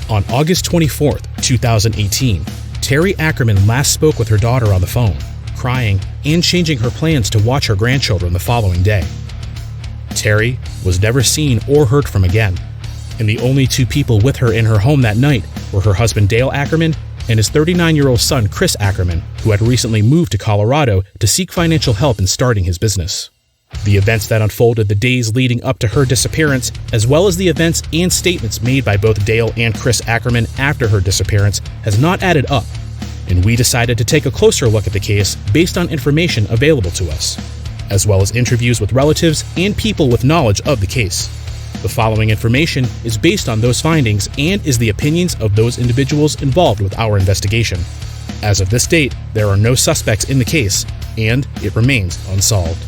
On August 24, 2018, Terri Ackerman last spoke with her daughter on the phone, crying and changing her plans to watch her grandchildren the following day. Terri was never seen or heard from again, and the only two people with her in her home that night were her husband Dale Ackerman and his 39-year-old son Chris Akerman, who had recently moved to Colorado to seek financial help in starting his business. The events that unfolded the days leading up to her disappearance, as well as the events and statements made by both Dale and Chris Akerman after her disappearance, has not added up, and we decided to take a closer look at the case based on information available to us, as well as interviews with relatives and people with knowledge of the case. The following information is based on those findings and is the opinions of those individuals involved with our investigation. As of this date, there are no suspects in the case, and it remains unsolved.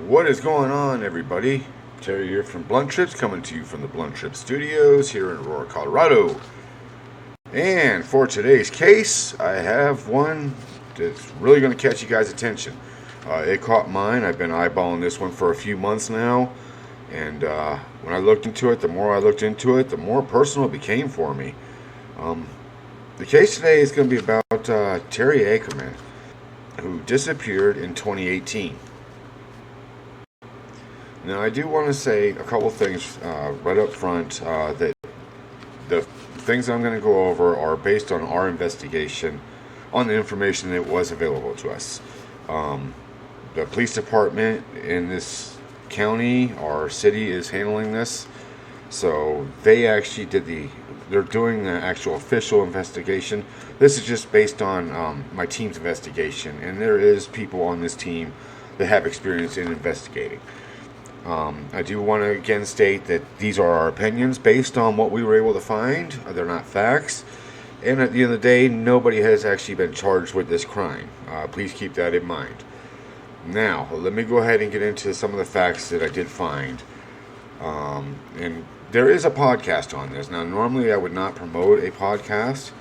What is going on, everybody? Terry here from Blunt Trips, coming to you from the Blunt Trip Studios here in Aurora, Colorado. And for today's case, I have one that's really going to catch you guys' attention. It caught mine. I've been eyeballing this one for a few months now. And when I looked into it, the more I looked into it, the more personal it became for me. The case today is going to be about Terri Ackerman, who disappeared in 2018. Now, I do want to say a couple things right up front that the things I'm going to go over are based on our investigation on the information that was available to us. The police department in this county or city is handling this, so they actually they're doing the actual official investigation. This is just based on my team's investigation, and there is people on this team that have experience in investigating. I do want to again state that these are our opinions based on what we were able to find. They're not facts. And at the end of the day, nobody has actually been charged with this crime. Please keep that in mind. Now, let me go ahead and get into some of the facts that I did find. And there is a podcast on this. Now, normally I would not promote a podcast,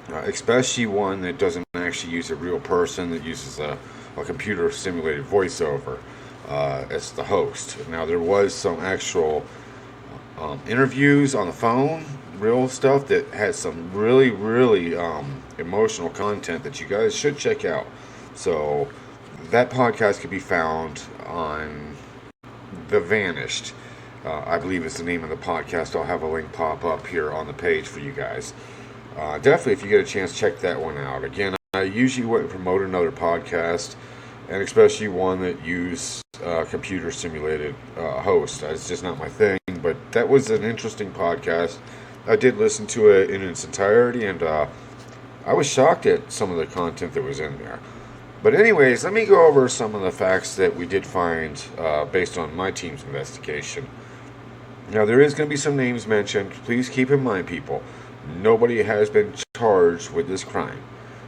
especially one that doesn't actually use a real person, that uses a computer-simulated voiceover as the host. Now, there was some actual interviews on the phone, real stuff that had some really emotional content that you guys should check out. So that podcast could be found on The Vanished, I believe is the name of the podcast. I'll have a link pop up here on the page for you guys. Definitely, if you get a chance, check that one out. Again, I usually wouldn't promote another podcast, and especially one that use computer simulated host. It's just not my thing, but that was an interesting podcast. I did listen to it in its entirety, and I was shocked at some of the content that was in there. But anyways, let me go over some of the facts that we did find based on my team's investigation. Now, there is going to be some names mentioned. Please keep in mind, people, nobody has been charged with this crime.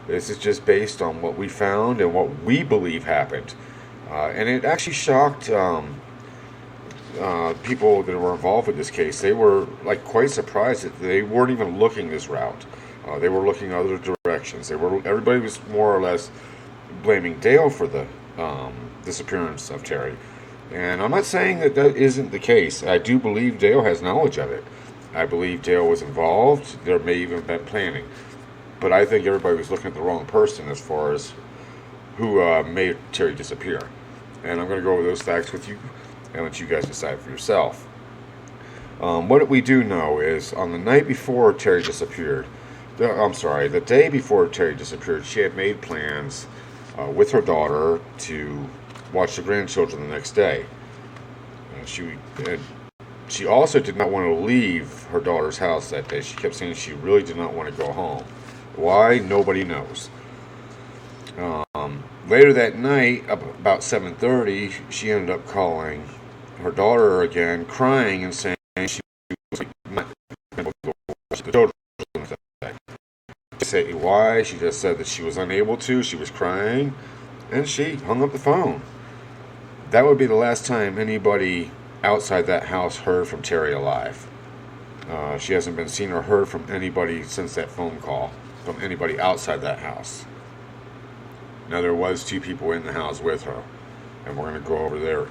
This is just based on what we found and what we believe happened. And it actually shocked people that were involved with this case. They were quite surprised that they weren't even looking this route. They were looking other directions. Everybody was more or less blaming Dale for the disappearance of Terri. And I'm not saying that isn't the case. I do believe Dale has knowledge of it. I believe Dale was involved. There may even have been planning. But I think everybody was looking at the wrong person as far as who made Terri disappear. And I'm going to go over those facts with you and let you guys decide for yourself. What we do know is on the night before Terri disappeared, the day before Terri disappeared, she had made plans with her daughter to watch the grandchildren the next day. She also did not want to leave her daughter's house that day. She kept saying she really did not want to go home. Why? Nobody knows. Later that night, about 7:30, she ended up calling her daughter again, crying and saying she was not able to watch the children that day. She said why? She just said that she was unable to. She was crying, and she hung up the phone. That would be the last time anybody outside that house heard from Terri alive. She hasn't been seen or heard from anybody since that phone call, from anybody outside that house. Now, there was 2 people in the house with her, and we're going to go over their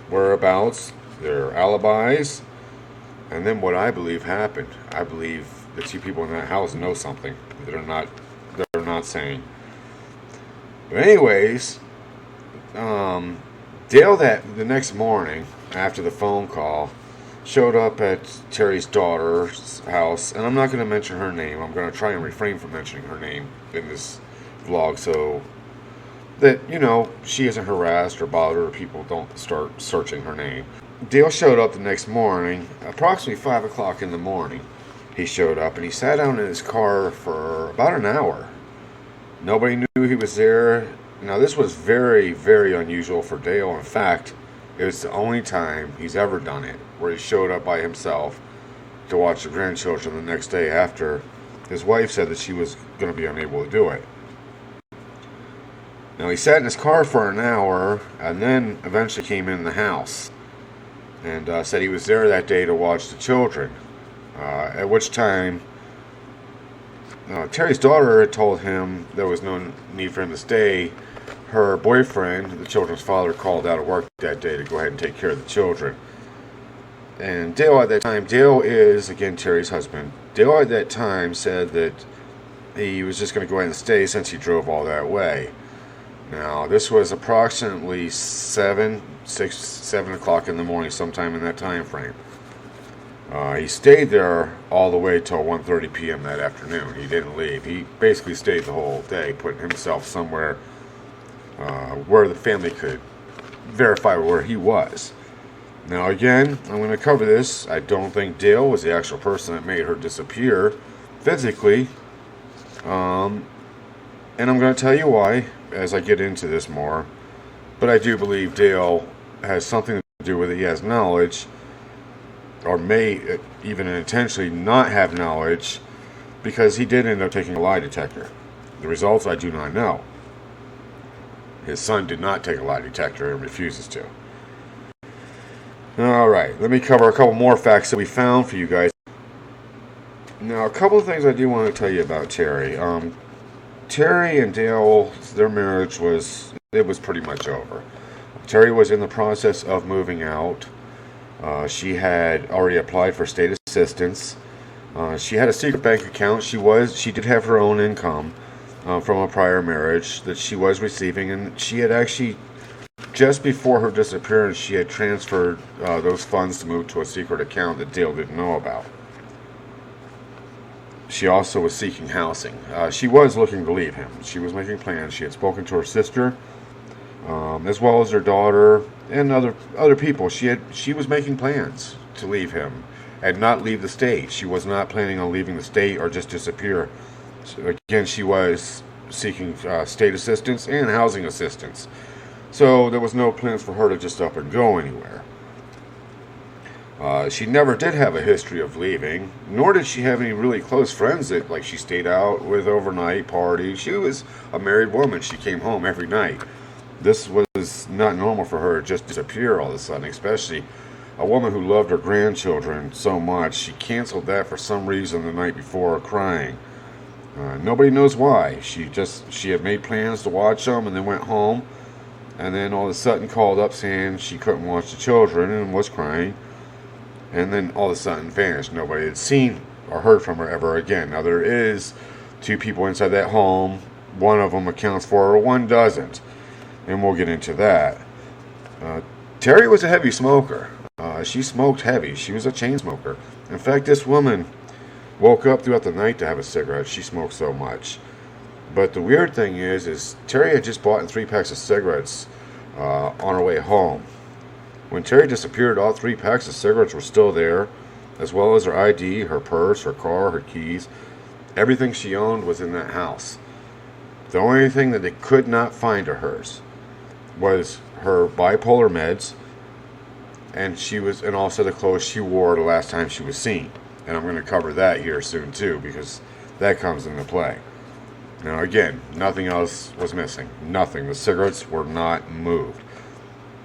whereabouts, their alibis, and then what I believe happened. I believe the 2 people in that house know something that they're not saying. But anyways, Dale, that the next morning after the phone call, showed up at Terri's daughter's house, and I'm not going to mention her name. I'm going to try and refrain from mentioning her name in this vlog so that, she isn't harassed or bothered or people don't start searching her name. Dale showed up the next morning, approximately 5 o'clock in the morning. He showed up and he sat down in his car for about an hour. Nobody knew he was there. Now, this was very, very unusual for Dale. In fact, it was the only time he's ever done it, where he showed up by himself to watch the grandchildren the next day after his wife said that she was going to be unable to do it. Now, he sat in his car for an hour and then eventually came in the house and said he was there that day to watch the children. At which time, Terri's daughter had told him there was no need for him to stay. Her boyfriend, the children's father, called out of work that day to go ahead and take care of the children. And Dale at that time, Dale is, again, Terri's husband. Dale at that time said that he was just going to go ahead and stay since he drove all that way. Now, this was approximately 7 o'clock in the morning, sometime in that time frame. He stayed there all the way till 1:30 p.m. that afternoon. He didn't leave. He basically stayed the whole day, putting himself somewhere where the family could verify where he was. Now, again, I'm going to cover this. I don't think Dale was the actual person that made her disappear physically. And I'm going to tell you why as I get into this more. But I do believe Dale has something to do with it. He has knowledge, or may even intentionally not have knowledge, because he did end up taking a lie detector. The results I do not know. His son did not take a lie detector and refuses to. Alright, let me cover a couple more facts that we found for you guys. Now, a couple of things I do want to tell you about Terri. Terri and Dale, their marriage was pretty much over. Terri was in the process of moving out. She had already applied for state assistance. She had a secret bank account. She did have her own income from a prior marriage that she was receiving, and she had actually, just before her disappearance, she had transferred those funds to move to a secret account that Dale didn't know about. She also was seeking housing. She was looking to leave him. She was making plans. She had spoken to her sister, as well as her daughter and other people. She was making plans to leave him and not leave the state. She was not planning on leaving the state or just disappear. So again, she was seeking state assistance and housing assistance. So there was no plans for her to just up and go anywhere. She never did have a history of leaving, nor did she have any really close friends that she stayed out with overnight parties. She was a married woman. She came home every night. This was not normal for her to just disappear all of a sudden, especially a woman who loved her grandchildren so much. She canceled that for some reason the night before, crying. Nobody knows why. She had made plans to watch them and then went home, and then all of a sudden called up saying she couldn't watch the children and was crying, and then all of a sudden vanished. Nobody had seen or heard from her ever again. Now, there is 2 people inside that home. One of them accounts for her, one doesn't, and we'll get into that. Terri was a heavy smoker. She smoked heavy. She was a chain smoker. In fact, this woman woke up throughout the night to have a cigarette. She smoked so much. But the weird thing is Terri had just bought 3 packs of cigarettes on her way home. When Terri disappeared, all 3 packs of cigarettes were still there, as well as her ID, her purse, her car, her keys. Everything she owned was in that house. The only thing that they could not find of hers was her bipolar meds, and also the clothes she wore the last time she was seen. And I'm going to cover that here soon too, because that comes into play. Now, again, nothing else was missing. Nothing. The cigarettes were not moved.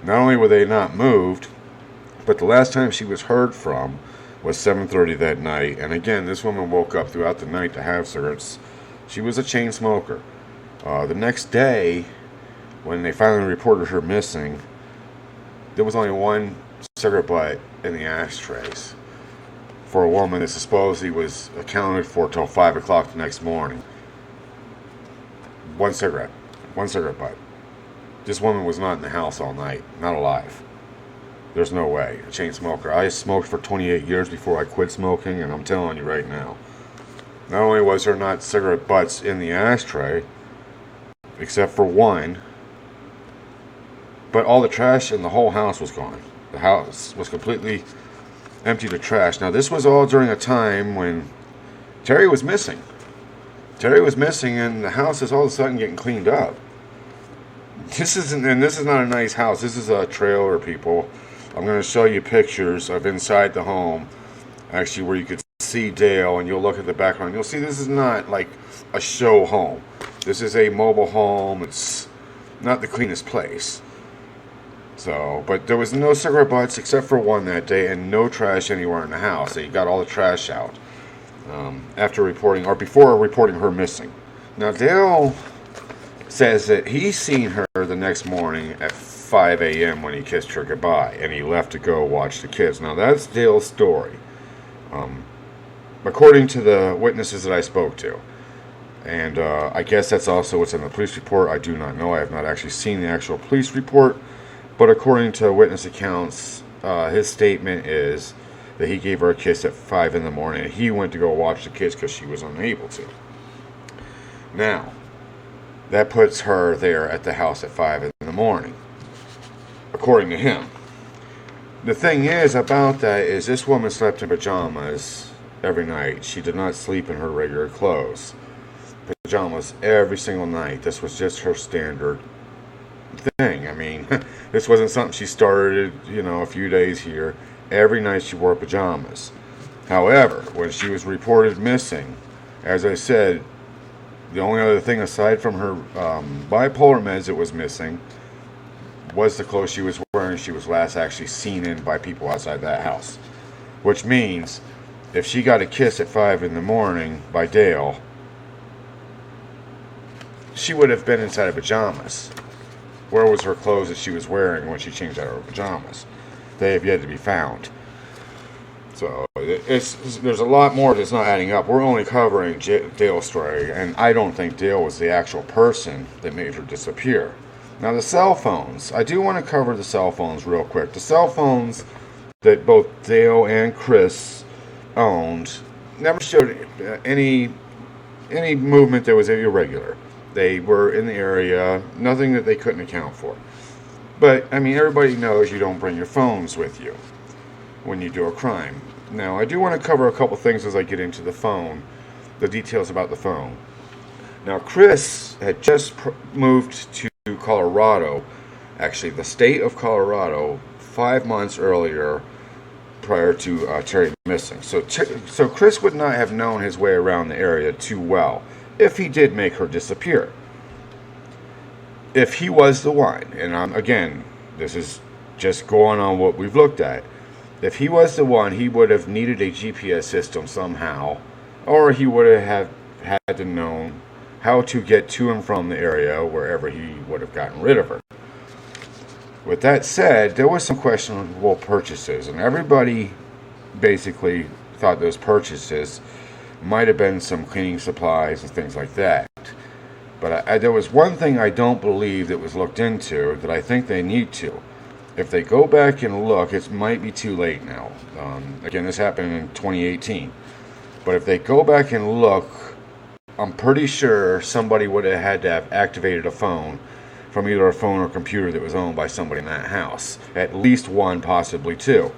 Not only were they not moved, but the last time she was heard from was 7:30 that night. And again, this woman woke up throughout the night to have cigarettes. She was a chain smoker. The next day, when they finally reported her missing, there was only one cigarette butt in the ashtrays for a woman that supposedly was accounted for till 5 o'clock the next morning. One cigarette butt. This woman was not in the house all night, not alive. There's no way. A chain smoker. I smoked for 28 years before I quit smoking, and I'm telling you right now, not only was there not cigarette butts in the ashtray, except for one, but all the trash in the whole house was gone. The house was completely emptied of trash. Now, this was all during a time when Terri was missing. Terri was missing, and the house is all of a sudden getting cleaned up. This is not a nice house. This is a trailer, people. I'm going to show you pictures of inside the home, actually, where you could see Dale, and you'll look at the background. You'll see this is not like a show home. This is a mobile home. It's not the cleanest place. So, but there was no cigarette butts except for one that day, and no trash anywhere in the house. They got all the trash out after reporting, or before reporting her missing. Now, Dale says that he seen her the next morning at 5 a.m. when he kissed her goodbye, and he left to go watch the kids. Now, that's Dale's story, according to the witnesses that I spoke to. And I guess that's also what's in the police report. I do not know. I have not actually seen the actual police report. But according to witness accounts, his statement is that he gave her a kiss at 5 in the morning. And he went to go watch the kids because she was unable to. Now, that puts her there at the house at 5 in the morning, according to him. The thing is about that is this woman slept in pajamas every night. She did not sleep in her regular clothes. Pajamas every single night. This was just her standard thing. I mean, this wasn't something she started, a few days here. Every night she wore pajamas. However, when she was reported missing, as I said, the only other thing aside from her bipolar meds that was missing was the clothes she was wearing. She was last actually seen in by people outside that house. Which means, if she got a kiss at 5 in the morning by Dale, she would have been inside of pajamas. Where was her clothes that she was wearing when she changed out of her pajamas? They have yet to be found. So there's a lot more that's not adding up. We're only covering Dale's story, and I don't think Dale was the actual person that made her disappear. Now, the cell phones. I do want to cover the cell phones real quick. The cell phones that both Dale and Chris owned never showed any movement that was irregular. They were in the area, nothing that they couldn't account for. But, I mean, everybody knows you don't bring your phones with you when you do a crime. Now, I do want to cover a couple things as I get into the phone, the details about the phone. Now, Chris had just moved to Colorado, actually the state of Colorado, 5 months earlier prior to Terri missing. So Chris would not have known his way around the area too well if he did make her disappear. If he was the one, and again, this is just going on what we've looked at. If he was the one, he would have needed a GPS system somehow, or he would have had to know how to get to and from the area wherever he would have gotten rid of her. With that said, there was some questionable purchases, and everybody basically thought those purchases might have been some cleaning supplies and things like that. But there was one thing I don't believe that was looked into that I think they need to. If they go back and look, it might be too late now. Again, this happened in 2018. But if they go back and look, I'm pretty sure somebody would have had to have activated a phone from either a phone or computer that was owned by somebody in that house. At least one, possibly two.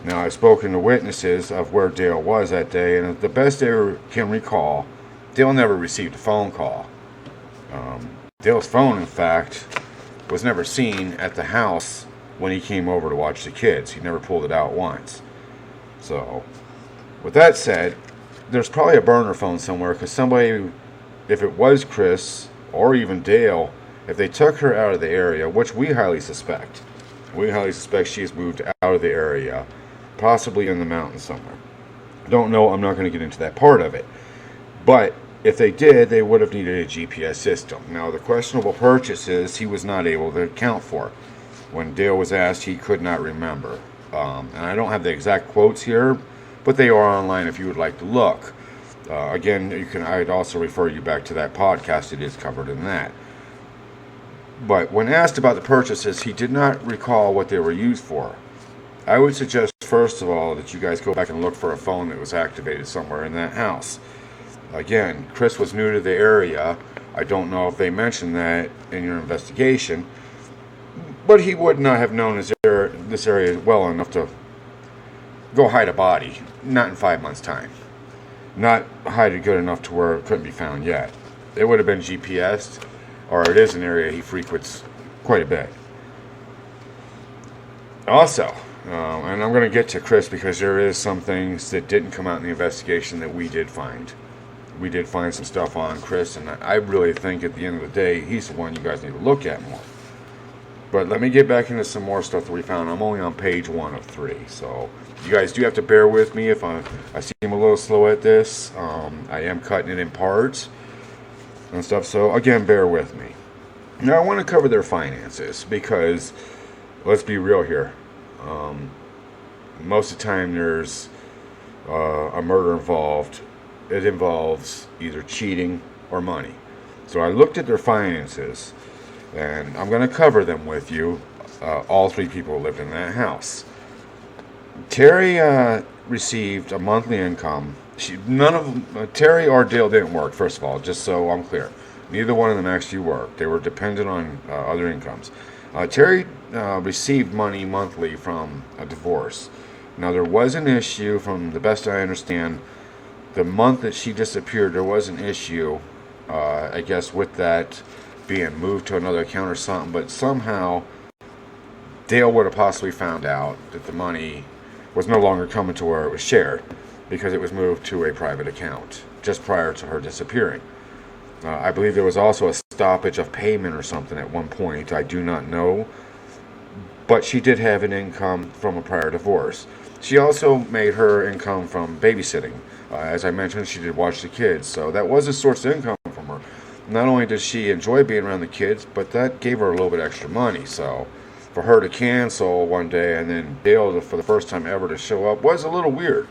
Now, I've spoken to witnesses of where Dale was that day, and the best they can recall, Dale never received a phone call. Dale's phone, in fact, was never seen at the house when he came over to watch the kids. He never pulled it out once. So, with that said, there's probably a burner phone somewhere, because somebody, if it was Chris or even Dale, if they took her out of the area, which we highly suspect she has moved out of the area, possibly in the mountains somewhere. Don't know, I'm not going to get into that part of it. But If they did, they would have needed a GPS system. Now, the questionable purchases he was not able to account for. When Dale was asked, he could not remember. And I don't have the exact quotes here, but they are online if you would like to look. Again, I'd also refer you back to that podcast. It is covered in that. But when asked about the purchases, he did not recall what they were used for. I would suggest, first of all, that you guys go back and look for a phone that was activated somewhere in that house. Again, Chris was new to the area. I don't know if they mentioned that in your investigation, but he would not have known this area well enough to go hide a body. Not in 5 months' time. Not hide it good enough to where it couldn't be found yet. It would have been GPSed, or it is an area he frequents quite a bit. Also, and I'm going to get to Chris because there is some things that didn't come out in the investigation that we did find. We did find some stuff on Chris, and I really think at the end of the day, he's the one you guys need to look at more. But let me get back into some more stuff that we found. I'm only on page 1 of 3, so you guys do have to bear with me if I seem a little slow at this. I am cutting it in parts and stuff, so again, bear with me. Now, I want to cover their finances because, let's be real here, most of the time there's a murder involved. It involves either cheating or money. So I looked at their finances, and I'm going to cover them with you. All 3 people lived in that house. Terri received a monthly income. Terri or Dale didn't work, first of all, just so I'm clear. Neither one of them actually worked. They were dependent on other incomes. Terri received money monthly from a divorce. Now, there was an issue, from the best I understand, the month that she disappeared, there was an issue, I guess, with that being moved to another account or something, but somehow Dale would have possibly found out that the money was no longer coming to where it was shared because it was moved to a private account just prior to her disappearing. I believe there was also a stoppage of payment or something at one point. I do not know, but she did have an income from a prior divorce. She also made her income from babysitting. As I mentioned, she did watch the kids, so that was a source of income from her. Not only did she enjoy being around the kids, but that gave her a little bit extra money. So for her to cancel one day and then Dale for the first time ever to show up was a little weird.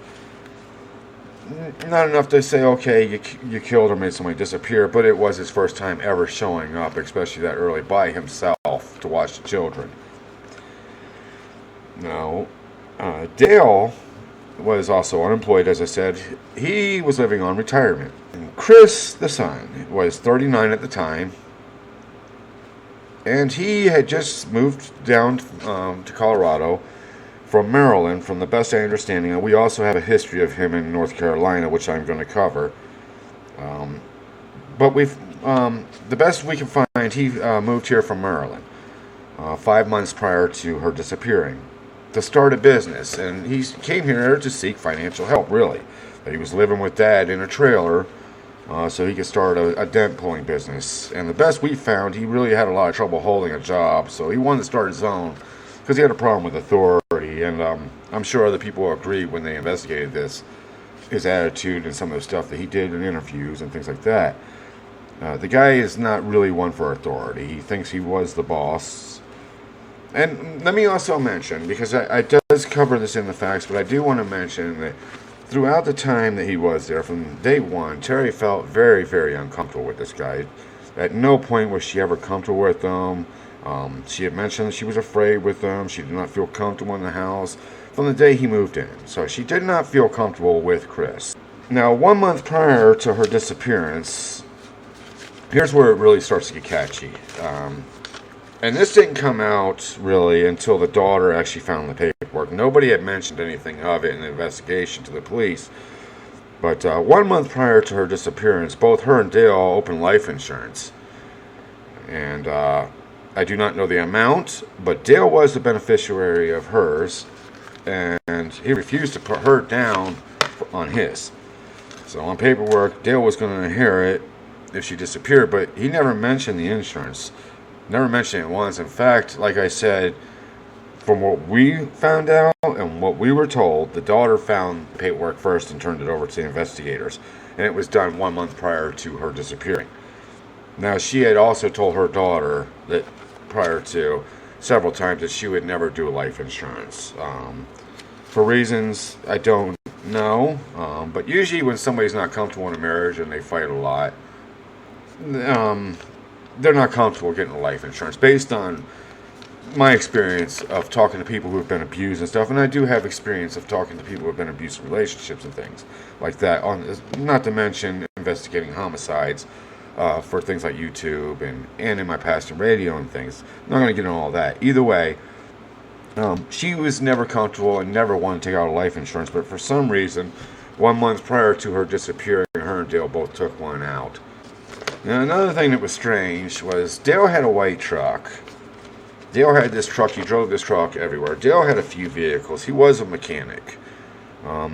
Not enough to say, okay, you killed or made somebody disappear, but it was his first time ever showing up, especially that early by himself to watch the children. Now, Dale was also unemployed, as I said. He was living on retirement. And Chris, the son, was 39 at the time, and he had just moved down to Colorado from Maryland, from the best I understand. And we also have a history of him in North Carolina, which I'm going to cover. But the best we can find, he moved here from Maryland 5 months prior to her disappearing to start a business, and he came here to seek financial help, really. He was living with Dad in a trailer so he could start a dent pulling business. And the best we found, he really had a lot of trouble holding a job, so he wanted to start his own because he had a problem with authority. And I'm sure other people agreed when they investigated this, his attitude and some of the stuff that he did in interviews and things like that. The guy is not really one for authority. He thinks he was the boss. And let me also mention, because I does cover this in the facts, but I do want to mention that throughout the time that he was there, from day one, Terri felt very, very uncomfortable with this guy. At no point was she ever comfortable with him. She had mentioned that she was afraid with him. She did not feel comfortable in the house from the day he moved in. So she did not feel comfortable with Chris. Now, 1 month prior to her disappearance, here's where it really starts to get catchy. And this didn't come out really until the daughter actually found the paperwork. Nobody had mentioned anything of it in the investigation to the police. But 1 month prior to her disappearance, both her and Dale opened life insurance. And I do not know the amount, but Dale was the beneficiary of hers. And he refused to put her down on his. So on paperwork, Dale was going to inherit if she disappeared, but he never mentioned the insurance. Never mentioned it once. In fact, like I said, From what we found out and what we were told, the daughter found the paperwork first and turned it over to the investigators. And it was done 1 month prior to her disappearing. Now, she had also told her daughter that prior to several times that she would never do life insurance. For reasons I don't know. But usually when somebody's not comfortable in a marriage and they fight a lot, they're not comfortable getting life insurance based on my experience of talking to people who have been abused and stuff, and I do have experience of talking to people who have been in abusive relationships and things like that. Not to mention investigating homicides for things like YouTube and in my past in radio and things. I'm not going to get into all that. Either way, she was never comfortable and never wanted to take out a life insurance, but for some reason, 1 month prior to her disappearing, her and Dale both took one out. Now, another thing that was strange was Dale had a white truck. Dale had this truck. He drove this truck everywhere. Dale had a few vehicles. He was a mechanic.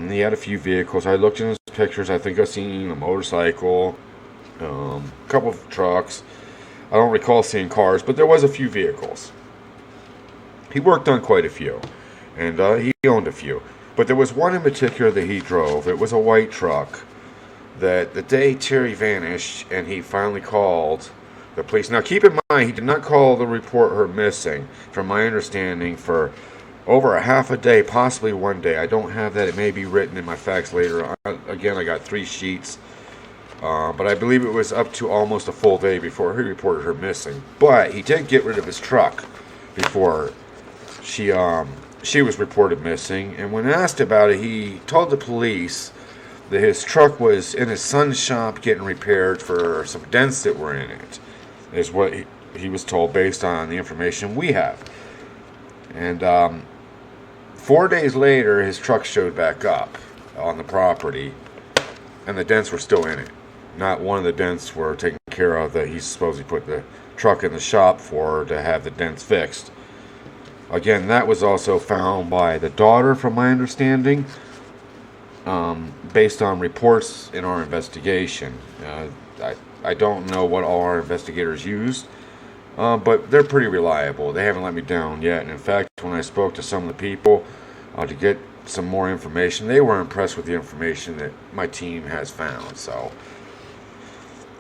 He had a few vehicles. I looked in his pictures. I think I've seen a motorcycle, a couple of trucks. I don't recall seeing cars, but there was a few vehicles. He worked on quite a few, and he owned a few. But there was one in particular that he drove. It was a white truck that the day Terri vanished and he finally called the police. Now, keep in mind, he did not call to report her missing, from my understanding, for over a half a day, possibly 1 day. I don't have that. It may be written in my facts later. Again, I got 3 sheets. But I believe it was up to almost a full day before he reported her missing. But he did get rid of his truck before she was reported missing. And when asked about it, he told the police that his truck was in his son's shop getting repaired for some dents that were in it, is what he was told based on the information we have. And 4 days later, his truck showed back up on the property, and the dents were still in it. Not one of the dents were taken care of that he supposedly put the truck in the shop for to have the dents fixed. Again, that was also found by the daughter, from my understanding, based on reports in our investigation. I don't know what all our investigators used, but they're pretty reliable. They haven't let me down yet. And in fact, when I spoke to some of the people to get some more information, they were impressed with the information that my team has found. So,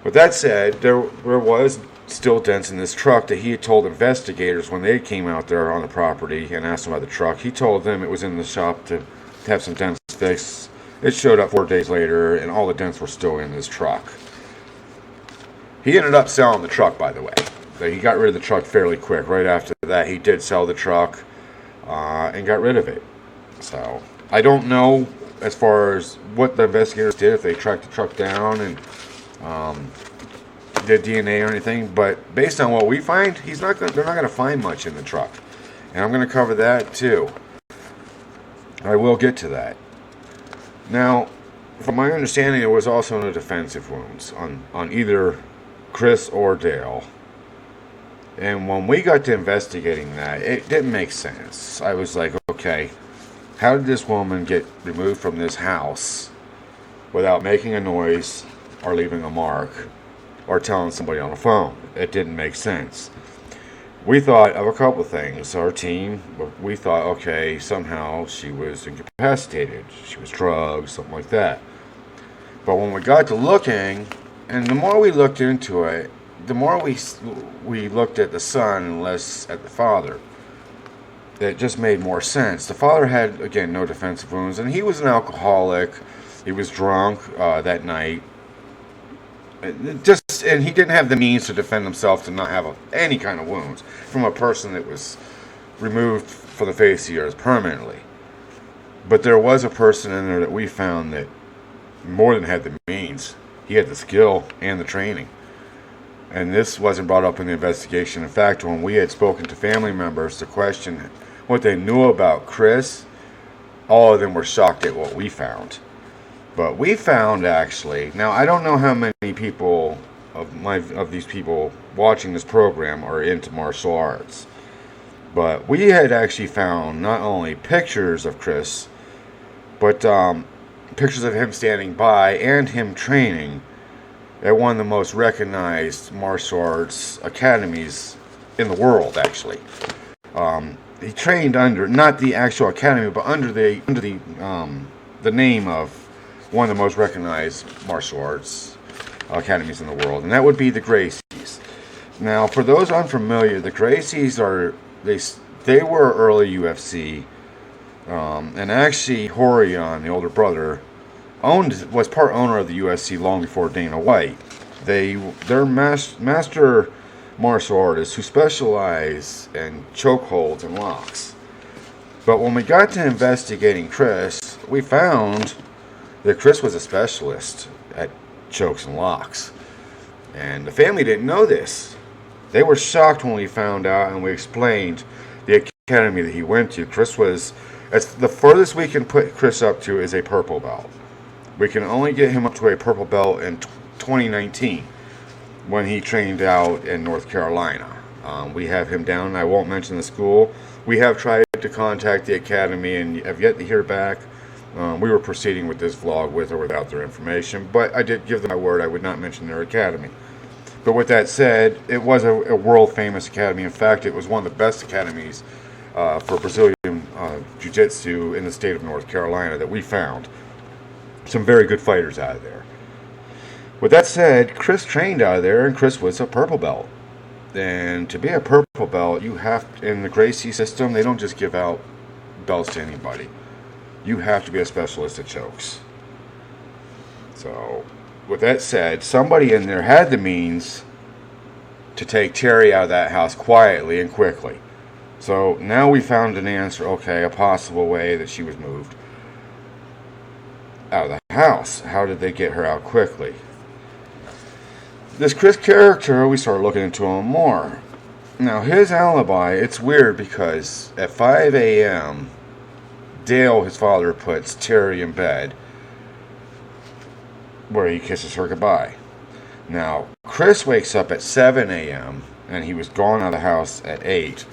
with that said, there was still dents in this truck that he had told investigators when they came out there on the property and asked them about the truck. He told them it was in the shop to have some dents fixed. It showed up 4 days later, and all the dents were still in this truck. He ended up selling the truck, by the way. He got rid of the truck fairly quick. Right after that, he did sell the truck and got rid of it. So, I don't know as far as what the investigators did, if they tracked the truck down and did DNA or anything, but based on what we find, they're not going to find much in the truck. And I'm going to cover that too. I will get to that. Now, from my understanding, there was also no defensive wounds on either Chris or Dale. And when we got to investigating that, it didn't make sense. I was like, okay, how did this woman get removed from this house without making a noise or leaving a mark or telling somebody on the phone? It didn't make sense. We thought of a couple of things. Our team, we thought, okay, somehow she was incapacitated. She was drugged, something like that. But when we got to looking, and the more we looked into it, the more we looked at the son and less at the father, it just made more sense. The father had, again, no defensive wounds, and he was an alcoholic. He was drunk that night. And he didn't have the means to defend himself to not have any kind of wounds from a person that was removed from the face of the earth permanently. But there was a person in there that we found that more than had the means. He had the skill and the training. And this wasn't brought up in the investigation. In fact, when we had spoken to family members to question what they knew about Chris, all of them were shocked at what we found. But we found, actually, now I don't know how many people of these people watching this program are into martial arts, but we had actually found not only pictures of Chris, but pictures of him standing by and him training at one of the most recognized martial arts academies in the world, actually. he trained under, not the actual academy, but under the name of one of the most recognized martial arts academies in the world, and that would be the Gracies. Now, for those unfamiliar, the Gracies they were early UFC, and actually Horion, the older brother, was part owner of the UFC long before Dana White. They're master martial artists who specialize in chokeholds and locks. But when we got to investigating Chris, we found that Chris was a specialist at chokes and locks. And the family didn't know this. They were shocked when we found out and we explained the academy that he went to. The furthest we can put Chris up to is a purple belt. We can only get him up to a purple belt in 2019 when he trained out in North Carolina. We have him down. I won't mention the school. We have tried to contact the academy and have yet to hear back. We were proceeding with this vlog with or without their information, but I did give them my word I would not mention their academy. But with that said, it was a world-famous academy. In fact, it was one of the best academies for Brazilian Jiu-Jitsu in the state of North Carolina that we found. Some very good fighters out of there. With that said, Chris trained out of there, and Chris was a purple belt. And to be a purple belt, in the Gracie system, they don't just give out belts to anybody. You have to be a specialist at chokes. So, with that said, somebody in there had the means to take Terri out of that house quietly and quickly. So, now we found an answer, a possible way that she was moved out of the house. How did they get her out quickly? This Chris character, we started looking into him more. Now, his alibi, it's weird because at 5 a.m., Dale, his father, puts Terri in bed where he kisses her goodbye. Now, Chris wakes up at 7 a.m., and he was gone out of the house at 8,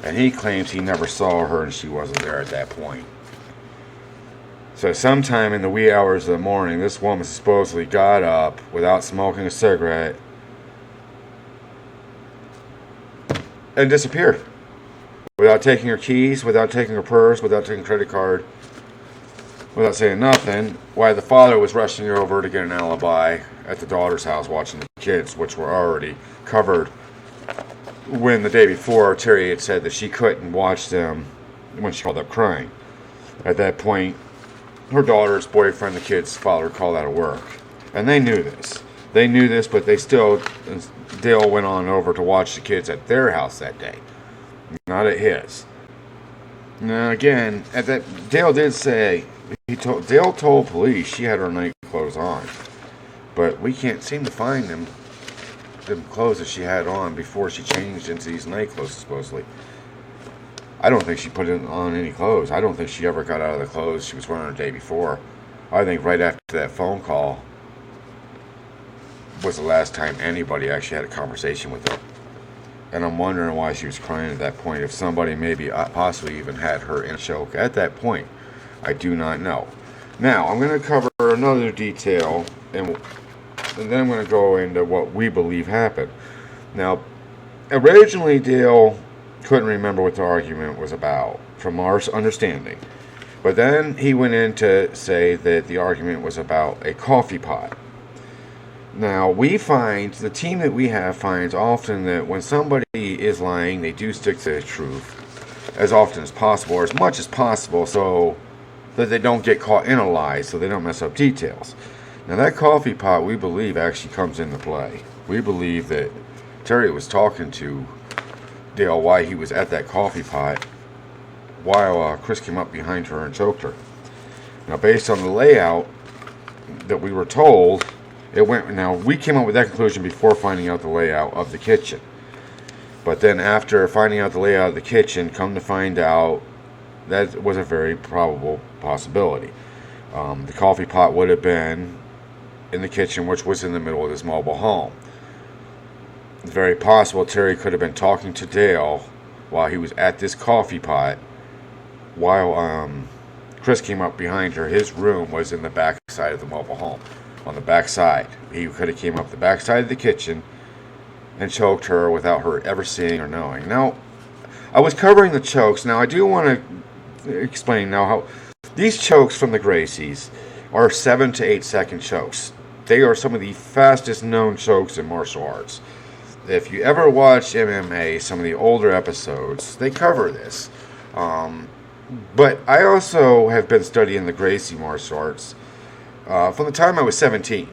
and he claims he never saw her and she wasn't there at that point. So sometime in the wee hours of the morning, this woman supposedly got up without smoking a cigarette and disappeared. Without taking her keys, without taking her purse, without taking a credit card, without saying nothing, while the father was rushing her over to get an alibi at the daughter's house watching the kids, which were already covered when the day before Terri had said that she couldn't watch them when she called up crying. At that point, her daughter's boyfriend, the kid's father, called out of work. And they knew this. But Dale went on over to watch the kids at their house that day, not at his. Now again, Dale did say, Dale told police she had her night clothes on. But we can't seem to find them clothes that she had on before she changed into these night clothes, supposedly. I don't think she put on any clothes. I don't think she ever got out of the clothes she was wearing the day before. I think right after that phone call was the last time anybody actually had a conversation with her. And I'm wondering why she was crying at that point. If somebody maybe possibly even had her in a choke at that point. I do not know. Now, I'm going to cover another detail, and then I'm going to go into what we believe happened. Now, originally Dale couldn't remember what the argument was about, from our understanding. But then he went in to say that the argument was about a coffee pot. Now, the team that we have finds often that when somebody is lying, they do stick to the truth as often as possible, or as much as possible, so that they don't get caught in a lie, so they don't mess up details. Now, that coffee pot, we believe, actually comes into play. We believe that Terri was talking to Dale while he was at that coffee pot, while Chris came up behind her and choked her. Now, based on the layout that we were told, we came up with that conclusion before finding out the layout of the kitchen. But then after finding out the layout of the kitchen, come to find out that was a very probable possibility. The coffee pot would have been in the kitchen, which was in the middle of this mobile home. It's very possible Terri could have been talking to Dale while he was at this coffee pot, while Chris came up behind her. His room was in the back side of the mobile home. On the back side. He could have came up the back side of the kitchen and choked her without her ever seeing or knowing. Now, I was covering the chokes. Now, I do want to explain now how these chokes from the Gracies are 7 to 8 second chokes. They are some of the fastest known chokes in martial arts. If you ever watch MMA, some of the older episodes, they cover this. But I also have been studying the Gracie martial arts from the time I was 17.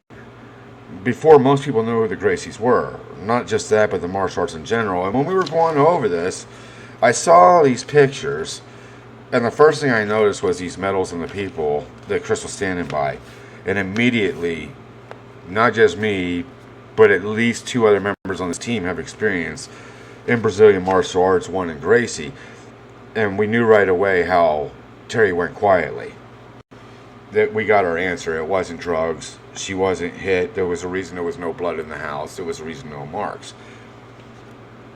Before most people knew who the Gracies were. Not just that, but the martial arts in general. And when we were going over this, I saw these pictures, and the first thing I noticed was these medals and the people that Chris was standing by. And immediately, not just me, but at least 2 other members on this team have experience in Brazilian martial arts, one in Gracie. And we knew right away how Terri went quietly. That we got our answer. It wasn't drugs. She wasn't hit. There was a reason there was no blood in the house. There was a reason no marks.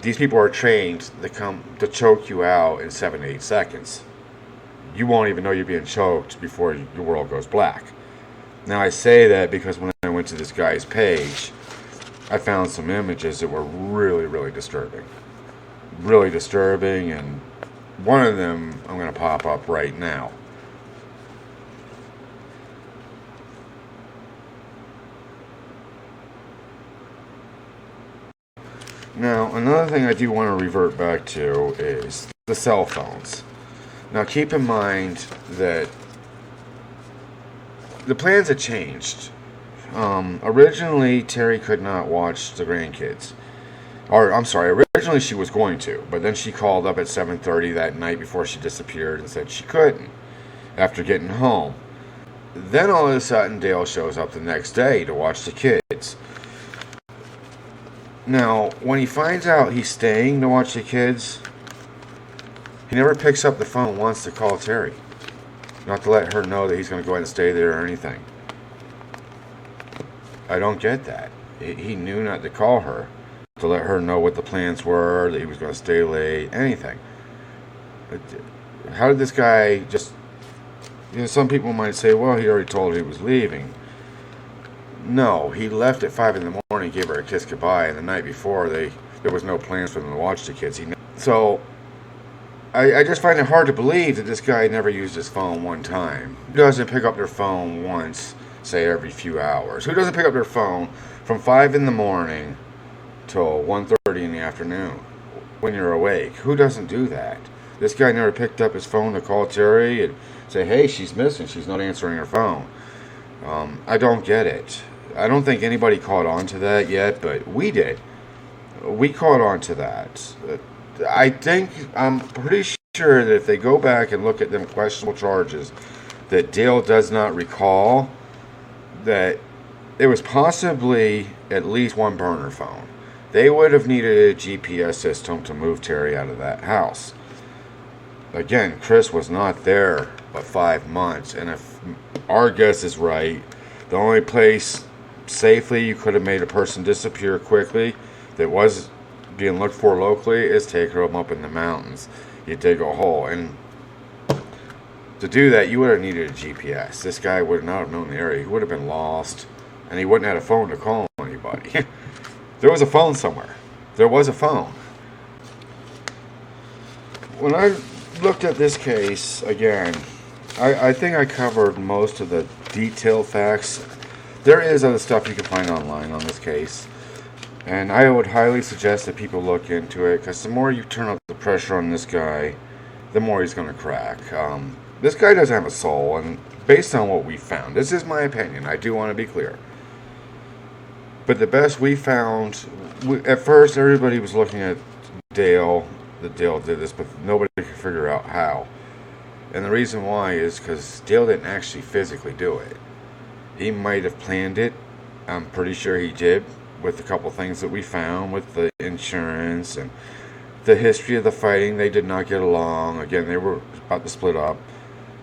These people are trained to choke you out in 7 to 8 seconds. You won't even know you're being choked before your world goes black. Now I say that because when I went to this guy's page, I found some images that were really, really disturbing. Really disturbing, and one of them I'm going to pop up right now. Now, another thing I do want to revert back to is the cell phones. Now, keep in mind that the plans had changed. Originally, Terri could not watch the grandkids. Or, I'm sorry, originally she was going to, but then she called up at 7:30 that night before she disappeared and said she couldn't after getting home. Then all of a sudden, Dale shows up the next day to watch the kids. Now, when he finds out he's staying to watch the kids, he never picks up the phone once to call Terri. Not to let her know that he's going to go ahead and stay there or anything. I don't get that. He knew not to call her to let her know what the plans were, that he was going to stay late, anything. How did this guy just... some people might say, well, he already told her he was leaving. No, he left at 5 in the morning, gave her a kiss goodbye, and the night before, there was no plans for them to watch the kids. So, I just find it hard to believe that this guy never used his phone one time. Who doesn't pick up their phone once, say every few hours? Who doesn't pick up their phone from 5 in the morning till 1:30 in the afternoon when you're awake? Who doesn't do that? This guy never picked up his phone to call Terri and say, hey, she's missing, she's not answering her phone. I don't get it. I don't think anybody caught on to that yet, but we did. We caught on to that. I'm pretty sure that if they go back and look at them questionable charges, that Dale does not recall that there was possibly at least one burner phone. They would have needed a GPS system to move Terri out of that house. Again, Chris was not there but 5 months, and if our guess is right, the only place safely you could have made a person disappear quickly that was being looked for locally is take her up in the mountains. You dig a hole, and to do that you would have needed a GPS. This guy would not have known the area. He would have been lost, and he wouldn't have had a phone to call anybody. There was a phone somewhere. There was a phone. When I looked at this case again, I think I covered most of the detailed facts. There is other stuff you can find online on this case, and I would highly suggest that people look into it, because the more you turn up the pressure on this guy, the more he's going to crack. This guy doesn't have a soul, and based on what we found, this is my opinion, I do want to be clear, but the best we found, at first everybody was looking at Dale, that Dale did this, but nobody could figure out how. And the reason why is because Dale didn't actually physically do it. He might have planned it. I'm pretty sure he did, with a couple things that we found with the insurance and the history of the fighting. They did not get along. Again, they were about to split up.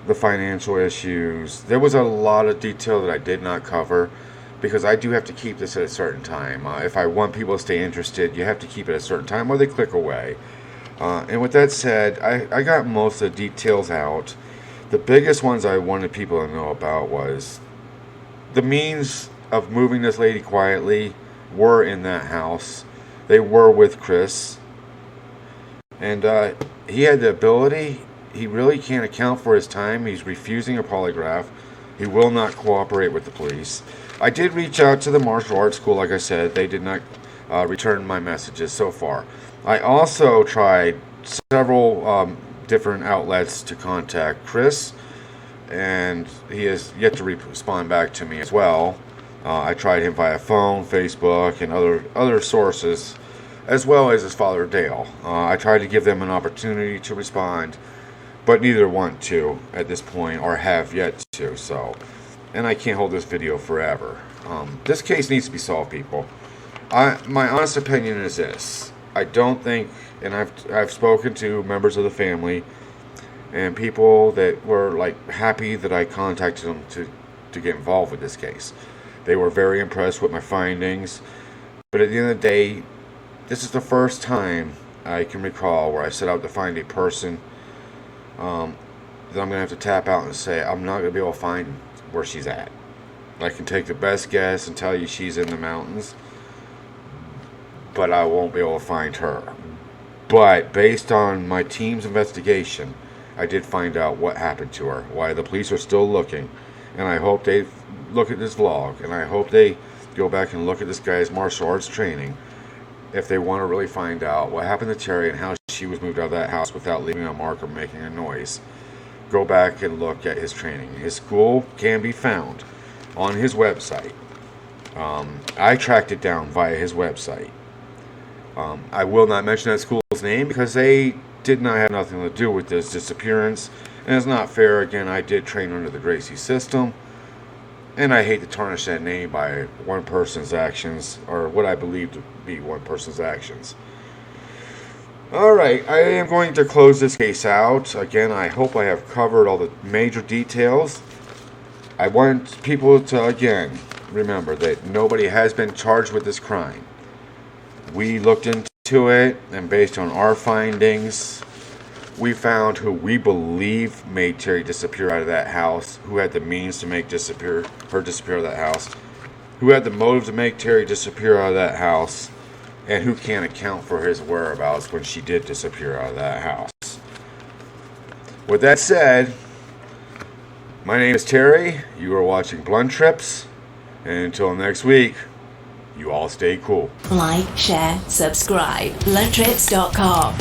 The financial issues. There was a lot of detail that I did not cover, because I do have to keep this at a certain time. If I want people to stay interested, you have to keep it at a certain time or they click away. And with that said, I got most of the details out. The biggest ones I wanted people to know about was the means of moving this lady quietly were in that house. They were with Chris. And he had the ability. He really can't account for his time. He's refusing a polygraph. He will not cooperate with the police. I did reach out to the martial arts school, like I said. They did not return my messages so far. I also tried several different outlets to contact Chris, and he has yet to respond back to me as well. I tried him via phone, Facebook, and other sources, as well as his father Dale. I tried to give them an opportunity to respond, but neither want to at this point, or have yet to. So, and I can't hold this video forever. This case needs to be solved, people. My honest opinion is this: I don't think, and I've spoken to members of the family and people that were like happy that I contacted them to get involved with this case. They were very impressed with my findings, but at the end of the day, this is the first time I can recall where I set out to find a person that I'm going to have to tap out and say, I'm not going to be able to find where she's at. I can take the best guess and tell you she's in the mountains, but I won't be able to find her. But based on my team's investigation, I did find out what happened to her, why the police are still looking, and I hope they look at this vlog, and I hope they go back and look at this guy's martial arts training if they want to really find out what happened to Terri and how she was moved out of that house without leaving a mark or making a noise. Go back and look at his training. His school can be found on his website. I tracked it down via his website. I will not mention that school's name because they did not have nothing to do with this disappearance, and it's not fair. Again, I did train under the Gracie system, and I hate to tarnish that name by one person's actions, or what I believe to be one person's actions. Alright, I am going to close this case out. Again, I hope I have covered all the major details. I want people to, again, remember that nobody has been charged with this crime. We looked into it, and based on our findings, we found who we believe made Terri disappear out of that house, who had the means to make her disappear out of that house, who had the motive to make Terri disappear out of that house, and who can't account for his whereabouts when she did disappear out of that house. With that said, my name is Terry. You are watching Blunt Trips, and until next week, you all stay cool. Like, share, subscribe. BluntTrips.com.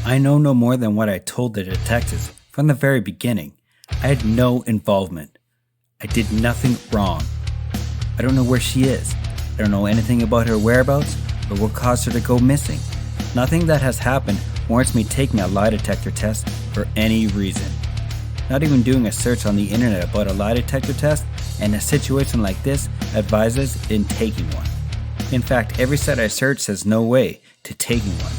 I know no more than what I told the detectives from the very beginning. I had no involvement. I did nothing wrong. I don't know where she is. I don't know anything about her whereabouts or what caused her to go missing. Nothing that has happened warrants me taking a lie detector test for any reason. Not even doing a search on the internet about a lie detector test and a situation like this advises in taking one. In fact, every site I search says no way to taking one.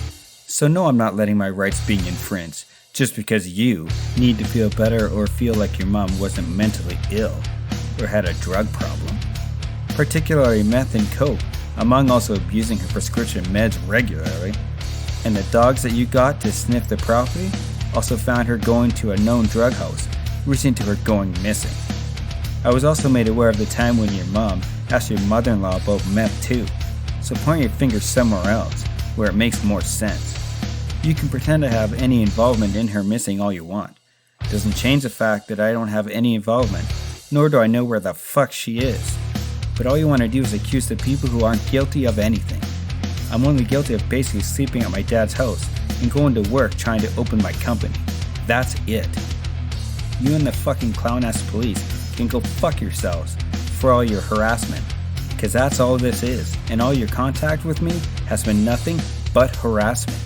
So no, I'm not letting my rights being infringed just because you need to feel better or feel like your mom wasn't mentally ill or had a drug problem. Particularly meth and coke, among also abusing her prescription meds regularly. And the dogs that you got to sniff the property also found her going to a known drug house, recent to her going missing. I was also made aware of the time when your mom asked your mother-in-law about meth too, so point your finger somewhere else where it makes more sense. You can pretend to have any involvement in her missing all you want. Doesn't change the fact that I don't have any involvement, nor do I know where the fuck she is. But all you want to do is accuse the people who aren't guilty of anything. I'm only guilty of basically sleeping at my dad's house and going to work trying to open my company. That's it. You and the fucking clown-ass police can go fuck yourselves for all your harassment. Cause that's all this is, and all your contact with me has been nothing but harassment.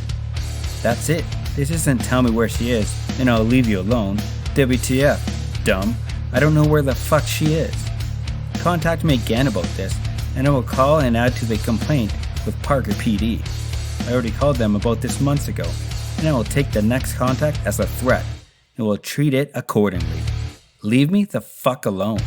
That's it. This isn't tell me where she is, and I'll leave you alone. WTF, dumb. I don't know where the fuck she is. contact me again about this, and I will call and add to the complaint with Parker PD. I already called them about this months ago, and I will take the next contact as a threat and will treat it accordingly. Leave me the fuck alone.